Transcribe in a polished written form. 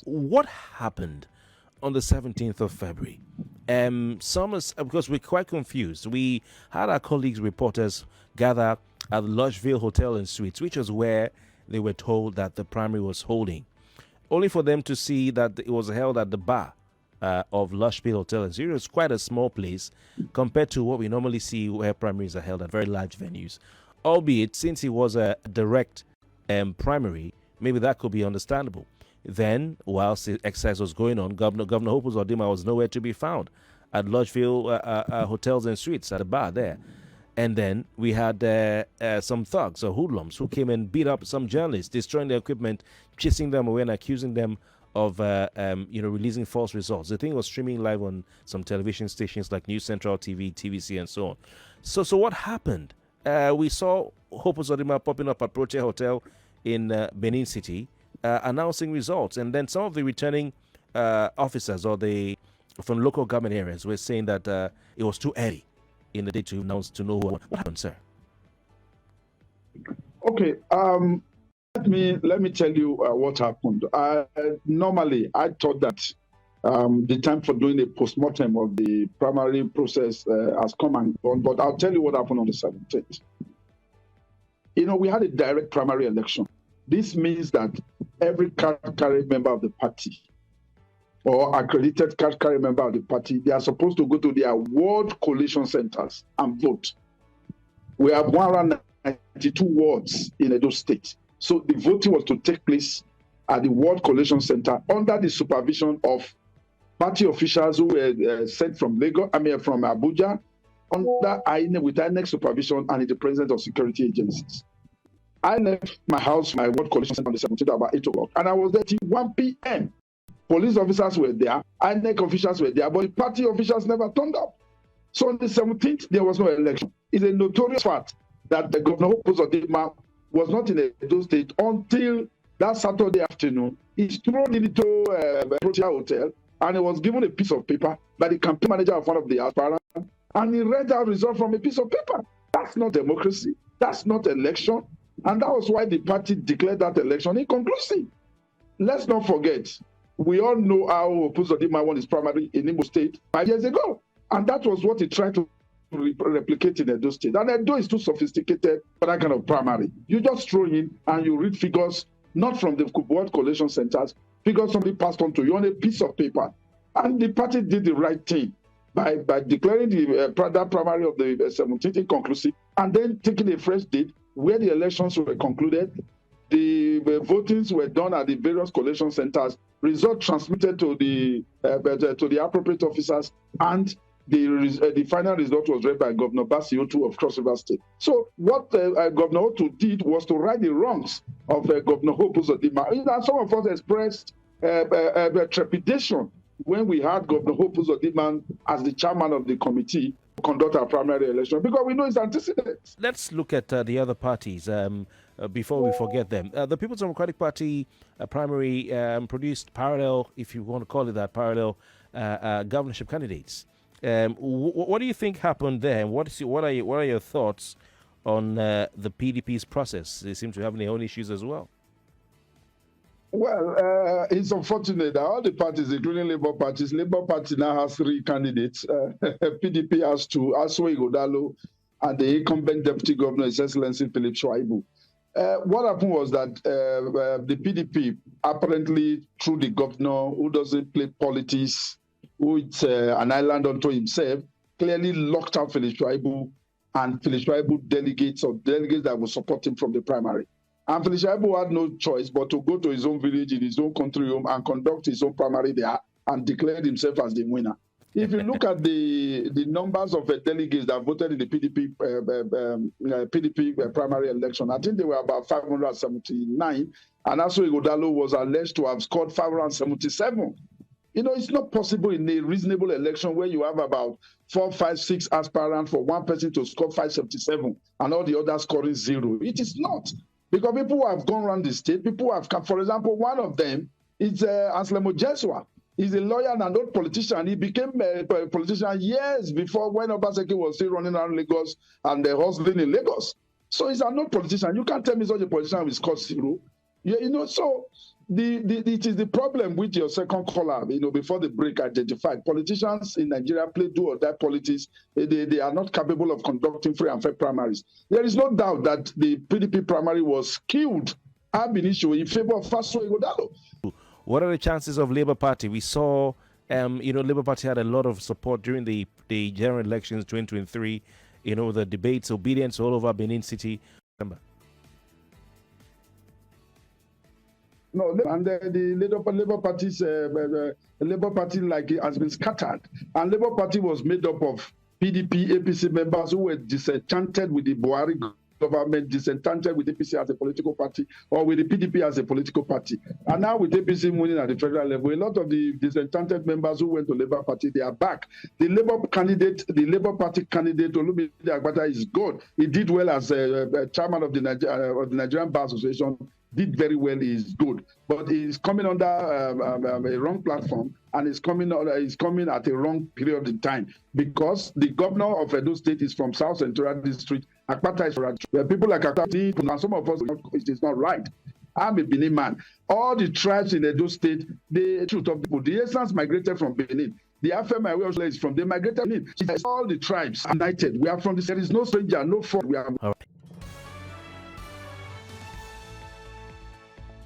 What happened on the 17th of February? Because we're quite confused. We had our colleagues, reporters, gather at the Lodgeville Hotel and Suites, which was where they were told that the primary was holding, only for them to see that it was held at the bar of Lodgeville Hotel and Suites. It's quite a small place compared to what we normally see where primaries are held at very large venues. Albeit, since it was a direct primary, maybe that could be understandable. Then, whilst the exercise was going on, Governor Hope Uzodinma was nowhere to be found at Lodgeville Hotels and Suites at a bar there. And then we had some thugs or hoodlums who came and beat up some journalists, destroying their equipment, chasing them away and accusing them of releasing false results. The thing was streaming live on some television stations like News Central TV, TVC, and so on. So what happened? We saw Hope Uzodinma popping up at Protea Hotel in Benin City, announcing results, and then some of the returning officers from local government areas were saying that it was too early in the day to announce to know what happened, sir. Okay, let me tell you what happened. Normally, I thought that the time for doing a post-mortem of the primary process has come and gone, but I'll tell you what happened on the 17th. We had a direct primary election. This means that every card-carrying member of the party or accredited card-carrying member of the party, they are supposed to go to their ward collation centers and vote. We have 192 wards in Edo State. So the voting was to take place at the ward collation center under the supervision of party officials who were sent from Abuja, under INEC, with INEC supervision and in the presence of security agencies. I left my house, my ward collation center on the 17th about 8 o'clock, and I was there till 1 p.m. Police officers were there, INEC officials were there, but the party officials never turned up. So on the 17th, there was no election. It's a notorious fact that the Governor Hope Uzodinma was not in Edo State until that Saturday afternoon. He's thrown into Protea Hotel, and he was given a piece of paper by the campaign manager of one of the aspirants, and he read out results from a piece of paper. That's not democracy. That's not election. And that was why the party declared that election inconclusive. Let's not forget, we all know how Uzodinma won his primary in Imo State 5 years ago. And that was what he tried to replicate in Edo State. And Edo is too sophisticated for that kind of primary. You just throw in and you read figures, not from the ward collation centers, figures somebody passed on to you on a piece of paper. And the party did the right thing by declaring that primary of the 17th inconclusive and then taking a fresh date where the elections were concluded. The votings were done at the various collation centers, results transmitted to the appropriate officers, and the final result was read by Governor Basi Otu of Cross River State. So what Governor Otu did was to right the wrongs of Governor Hope Uzodinma. And some of us expressed trepidation when we had Governor Hope Uzodinma as the chairman of the committee to conduct our primary election, because we know it's antecedents. Let's look at the other parties before we forget them. The People's Democratic Party primary produced parallel, if you want to call it that, parallel governorship candidates. What do you think happened there? And what are your thoughts on the PDP's process? They seem to have their own issues as well. Well, it's unfortunate that all the parties, including Labour Party now has 3 candidates. PDP has 2, Aswe Igodalo, and the incumbent Deputy Governor, His Excellency Philip Shuaibu. What happened was that the PDP, apparently through the governor who doesn't play politics, who is an island unto himself, clearly locked out Philip Shuaibu and Philip Shuaibu delegates that will support him from the primary. And Philip Shuaibu had no choice but to go to his own village in his own country home and conduct his own primary there and declared himself as the winner. If you look at the numbers of delegates that voted in the PDP primary election, I think they were about 579, and Aswe Igodalo was alleged to have scored 577. It's not possible in a reasonable election where you have about 4, 5, 6 aspirants for one person to score 577 and all the others scoring 0. It is not. Because people who have gone around the state, people who have come, for example, one of them is Anselmo Jesua. He's a lawyer and an old politician. He became a politician years before, when Obaseki was still running around Lagos and hustling in Lagos. So he's an old politician. You can't tell me such a politician will score 0. So It is the problem with your second caller, before the break identified. Politicians in Nigeria play do or die politics. They are not capable of conducting free and fair primaries. There is no doubt that the PDP primary was killed ab initio in favor of Faso Ighodalo. What are the chances of Labour Party? We saw, Labour Party had a lot of support during the general elections 2023. The debates, obedience all over Benin City. Remember. No, and the Labour Party's Labour Party has been scattered, and Labour Party was made up of PDP, APC members who were disenchanted with the Buhari government, disenchanted with APC as a political party, or with the PDP as a political party. And now with APC winning at the federal level, a lot of the disenchanted members who went to Labour Party, they are back. The Labour Party candidate, Olumide Agbata, is good. He did well as chairman of the Nigerian Bar Association. Did very well, is good, but he's coming under a wrong platform, and he's coming at a wrong period in time, because the governor of Edo State is from South Central District. Akpata is from where people like Akpata, and some of us, it is not right. I'm a Benin man. All the tribes in Edo State, the truth of people, the essence migrated from Benin. The Afema is from, they migrated Benin. All the tribes united. We are from this. There is no stranger, no fault. We are. All right.